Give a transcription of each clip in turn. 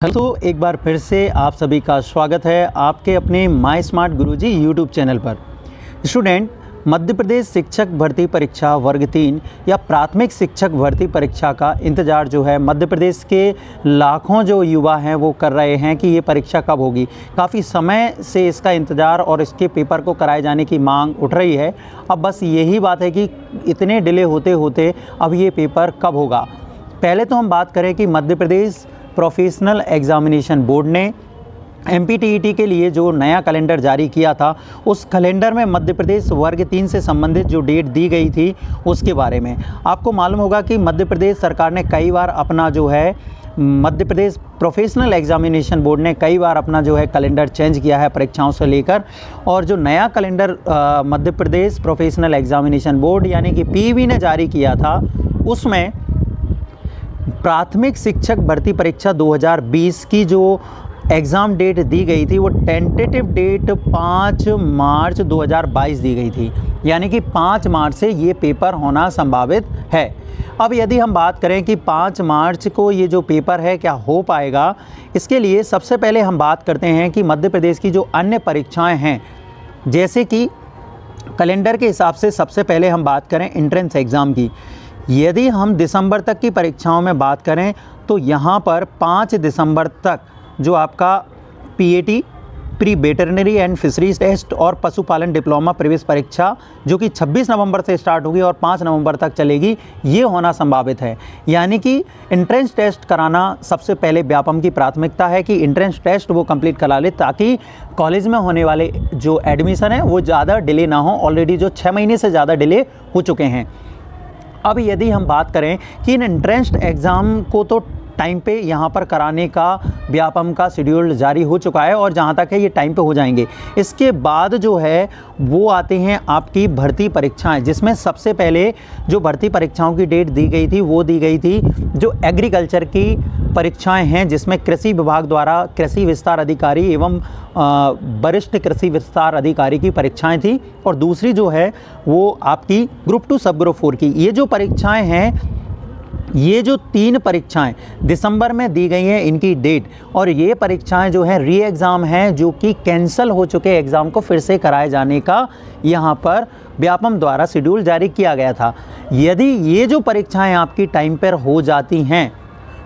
Hello, एक बार फिर से आप सभी का स्वागत है आपके अपने my smart Guruji YouTube channel पर। स्टूडेंट, मध्य प्रदेश शिक्षक भर्ती परीक्षा वर्ग 3 या प्राथमिक शिक्षक भर्ती परीक्षा का इंतज़ार जो है मध्य प्रदेश के लाखों जो युवा हैं वो कर रहे हैं कि ये परीक्षा कब होगी। काफ़ी समय से इसका इंतज़ार और इसके पेपर को कराए जाने की मांग उठ रही है। अब बस यही बात है कि इतने डिले होते होते अब ये पेपर कब होगा। पहले तो हम बात करें कि Madhya Pradesh professional examination board ने MPTET के लिए जो नया कैलेंडर जारी किया था, उस कैलेंडर में मध्य प्रदेश वर्ग 3 से संबंधित जो डेट दी गई थी उसके बारे में आपको मालूम होगा कि मध्य प्रदेश सरकार ने कई बार अपना जो है Madhya Pradesh professional examination board ने कई बार अपना जो है कैलेंडर चेंज किया है परीक्षाओं से लेकर। और जो नया calendar Madhya Pradesh professional examination board यानी कि PEB ने जारी किया था, उसमें प्राथमिक शिक्षक भर्ती परीक्षा 2020 की जो एग्ज़ाम डेट दी गई थी वो टेंटेटिव डेट 5 मार्च 2022 दी गई थी, यानी कि 5 मार्च से ये पेपर होना संभावित है। अब यदि हम बात करें कि 5 मार्च को ये जो पेपर है क्या हो पाएगा, इसके लिए सबसे पहले हम बात करते हैं कि मध्य प्रदेश की जो अन्य परीक्षाएं हैं, जैसे कि कैलेंडर के हिसाब से सबसे पहले हम बात करें एंट्रेंस एग्ज़ाम की। यदि हम दिसंबर तक की परीक्षाओं में बात करें तो यहाँ पर 5 दिसंबर तक जो आपका PAT pre veterinary and fisheries test और पशुपालन डिप्लोमा प्रवेश परीक्षा जो कि 26 नवंबर से स्टार्ट होगी और 5 नवंबर तक चलेगी, ये होना संभावित है। यानी कि एंट्रेंस टेस्ट कराना सबसे पहले व्यापम की प्राथमिकता है कि एंट्रेंस टेस्ट वो कंप्लीट करा ले, ताकि कॉलेज में होने वाले जो एडमिशन है वो ज़्यादा डिले ना हो। ऑलरेडी जो 6 महीने से ज़्यादा डिले हो चुके हैं। अब यदि हम बात करें कि इन एंट्रेंस एग्ज़ाम को तो टाइम पे यहाँ पर कराने का व्यापम का शेड्यूल जारी हो चुका है और जहाँ तक है ये टाइम पे हो जाएंगे। इसके बाद जो है वो आते हैं आपकी भर्ती परीक्षाएं, जिसमें सबसे पहले जो भर्ती परीक्षाओं की डेट दी गई थी वो दी गई थी जो एग्रीकल्चर की परीक्षाएं हैं, जिसमें कृषि विभाग द्वारा कृषि विस्तार अधिकारी एवं वरिष्ठ कृषि विस्तार अधिकारी की परीक्षाएं थी। और दूसरी जो है वो आपकी ग्रुप 2 सब ग्रुप 4 की ये जो परीक्षाएं हैं, ये जो 3 परीक्षाएं दिसंबर में दी गई हैं इनकी डेट, और ये परीक्षाएं जो हैं री एग्ज़ाम हैं जो कि कैंसिल हो चुके एग्ज़ाम को फिर से कराए जाने का यहाँ पर व्यापम द्वारा शेड्यूल जारी किया गया था। यदि ये जो परीक्षाएं आपकी टाइम पर हो जाती हैं,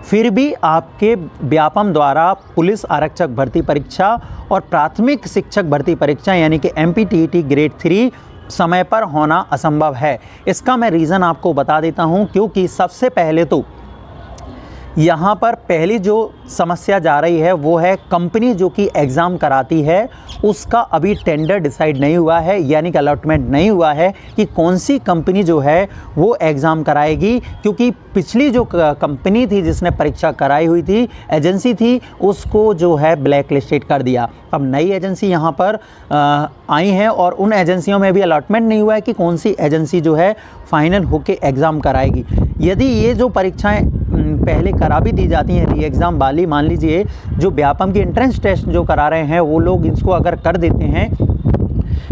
फिर भी आपके व्यापम द्वारा पुलिस आरक्षक भर्ती परीक्षा और प्राथमिक शिक्षक भर्ती परीक्षा यानी कि MPTET ग्रेड 3 समय पर होना असंभव है। इसका मैं रीज़न आपको बता देता हूं, क्योंकि सबसे पहले तो यहाँ पर पहली जो समस्या जा रही है वो है कंपनी जो कि एग्ज़ाम कराती है उसका अभी टेंडर डिसाइड नहीं हुआ है, यानी कि अलॉटमेंट नहीं हुआ है कि कौन सी कंपनी जो है वो एग्ज़ाम कराएगी। क्योंकि पिछली जो कंपनी थी जिसने परीक्षा कराई हुई थी, एजेंसी थी, उसको जो है ब्लैक लिस्टेड कर दिया। अब नई एजेंसी यहाँ पर आई हैं और उन एजेंसियों में भी अलॉटमेंट नहीं हुआ है कि कौन सी एजेंसी जो है फाइनल होके एग्ज़ाम कराएगी। यदि ये जो परीक्षाएं पहले करा भी दी जाती हैं री एग्ज़ाम वाली, मान लीजिए जो व्यापम की एंट्रेंस टेस्ट जो करा रहे हैं वो लोग इसको अगर कर देते हैं,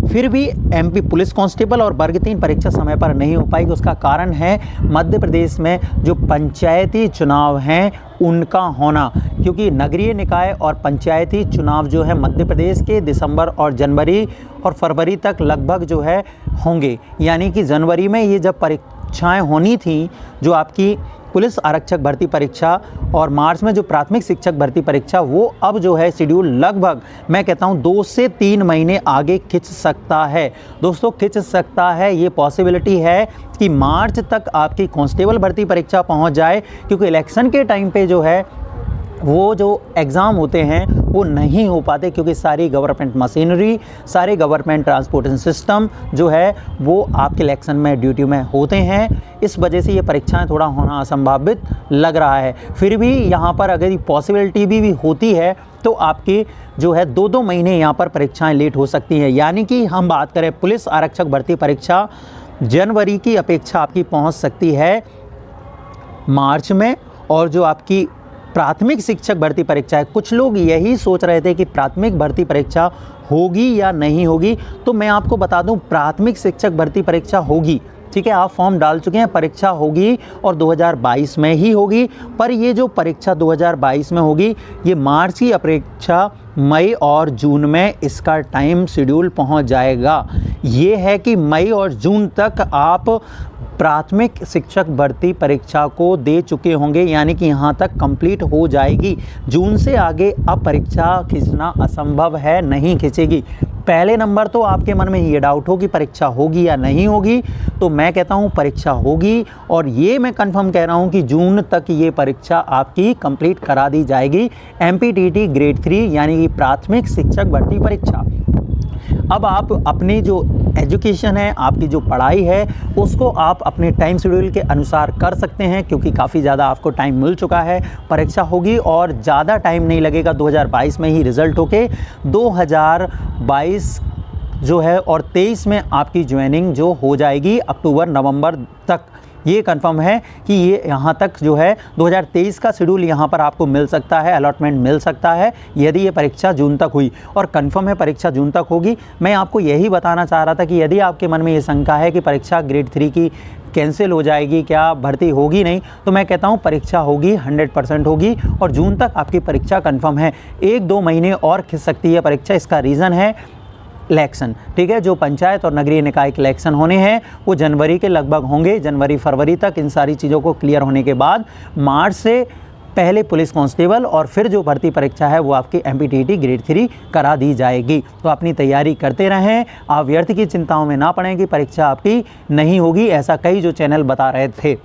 फिर भी MP पुलिस कांस्टेबल और वर्ग 3 परीक्षा समय पर नहीं हो पाएगी। उसका कारण है मध्य प्रदेश में जो पंचायती चुनाव हैं उनका होना, क्योंकि नगरीय निकाय और पंचायती चुनाव जो है मध्य प्रदेश के दिसंबर और जनवरी और फरवरी तक लगभग जो है होंगे। यानी कि जनवरी में ये जब परीक्षाएं होनी थी जो आपकी पुलिस आरक्षक भर्ती परीक्षा और मार्च में जो प्राथमिक शिक्षक भर्ती परीक्षा, वो अब जो है शेड्यूल लगभग मैं कहता हूँ 2 से 3 महीने आगे खिंच सकता है। दोस्तों, खिंच सकता है, ये पॉसिबिलिटी है कि मार्च तक आपकी कांस्टेबल भर्ती परीक्षा पहुँच जाए, क्योंकि इलेक्शन के टाइम पे जो है वो जो एग्ज़ाम होते हैं वो नहीं हो पाते, क्योंकि सारी गवर्नमेंट मशीनरी, सारे गवर्नमेंट ट्रांसपोर्टेशन सिस्टम जो है वो आपके इलेक्शन में ड्यूटी में होते हैं। इस वजह से ये परीक्षाएं थोड़ा होना असंभावित लग रहा है। फिर भी यहाँ पर अगर ये पॉसिबिलिटी भी होती है तो आपकी जो है 2-2 महीने यहाँ पर परीक्षाएँ लेट हो सकती हैं। यानी कि हम बात करें पुलिस आरक्षक भर्ती परीक्षा जनवरी की अपेक्षा आपकी पहुँच सकती है मार्च में, और जो आपकी प्राथमिक शिक्षक भर्ती परीक्षा है, कुछ लोग यही सोच रहे थे कि प्राथमिक भर्ती परीक्षा होगी या नहीं होगी, तो मैं आपको बता दूं प्राथमिक शिक्षक भर्ती परीक्षा होगी। ठीक है, आप फॉर्म डाल चुके हैं, परीक्षा होगी और 2022 में ही होगी। पर ये जो परीक्षा 2022 में होगी, ये मार्च की अपेक्षा मई और जून में इसका टाइम शेड्यूल पहुंच जाएगा। ये है कि मई और जून तक आप प्राथमिक शिक्षक भर्ती परीक्षा को दे चुके होंगे, यानी कि यहाँ तक कंप्लीट हो जाएगी। जून से आगे अब परीक्षा खींचना असंभव है, नहीं खींचेगी। पहले नंबर तो आपके मन में ये डाउट हो कि परीक्षा होगी या नहीं होगी, तो मैं कहता हूँ परीक्षा होगी, और ये मैं कंफर्म कह रहा हूँ कि जून तक ये परीक्षा आपकी कंप्लीट करा दी जाएगी। MPTT ग्रेड 3 यानी कि प्राथमिक शिक्षक भर्ती परीक्षा। अब आप अपनी जो एजुकेशन है, आपकी जो पढ़ाई है, उसको आप अपने टाइम शेड्यूल के अनुसार कर सकते हैं, क्योंकि काफ़ी ज़्यादा आपको टाइम मिल चुका है। परीक्षा होगी और ज़्यादा टाइम नहीं लगेगा, 2022 में ही रिज़ल्ट होके 2022 जो है और 23 में आपकी ज्वाइनिंग जो हो जाएगी अक्टूबर नवंबर तक। ये कंफर्म है कि ये यहाँ तक जो है 2023 का शेड्यूल यहाँ पर आपको मिल सकता है, अलॉटमेंट मिल सकता है, यदि ये परीक्षा जून तक हुई। और कंफर्म है परीक्षा जून तक होगी। मैं आपको यही बताना चाह रहा था कि यदि आपके मन में ये शंका है कि परीक्षा ग्रेड 3 की कैंसिल हो जाएगी, क्या भर्ती होगी नहीं, तो मैं कहता हूँ परीक्षा होगी, 100% होगी, और जून तक आपकी परीक्षा कंफर्म है। 1-2 महीने और खिंच सकती है परीक्षा। इसका रीज़न है इलेक्शन, ठीक है। जो पंचायत और नगरीय निकाय के इलेक्शन होने हैं वो जनवरी के लगभग होंगे, जनवरी फरवरी तक। इन सारी चीज़ों को क्लियर होने के बाद मार्च से पहले पुलिस कांस्टेबल और फिर जो भर्ती परीक्षा है वो आपकी MPTT ग्रेड 3 करा दी जाएगी। तो अपनी तैयारी करते रहें, आप व्यर्थ की चिंताओं में ना पड़ें कि परीक्षा आपकी नहीं होगी, ऐसा कई जो चैनल बता रहे थे।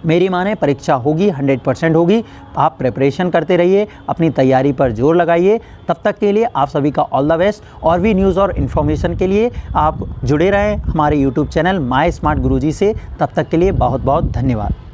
मेरी माने परीक्षा होगी, 100% होगी। आप प्रिपरेशन करते रहिए, अपनी तैयारी पर जोर लगाइए। तब तक के लिए आप सभी का ऑल द बेस्ट। और भी न्यूज़ और इन्फॉर्मेशन के लिए आप जुड़े रहें हमारे YouTube चैनल माय स्मार्ट गुरुजी से। तब तक के लिए बहुत बहुत धन्यवाद।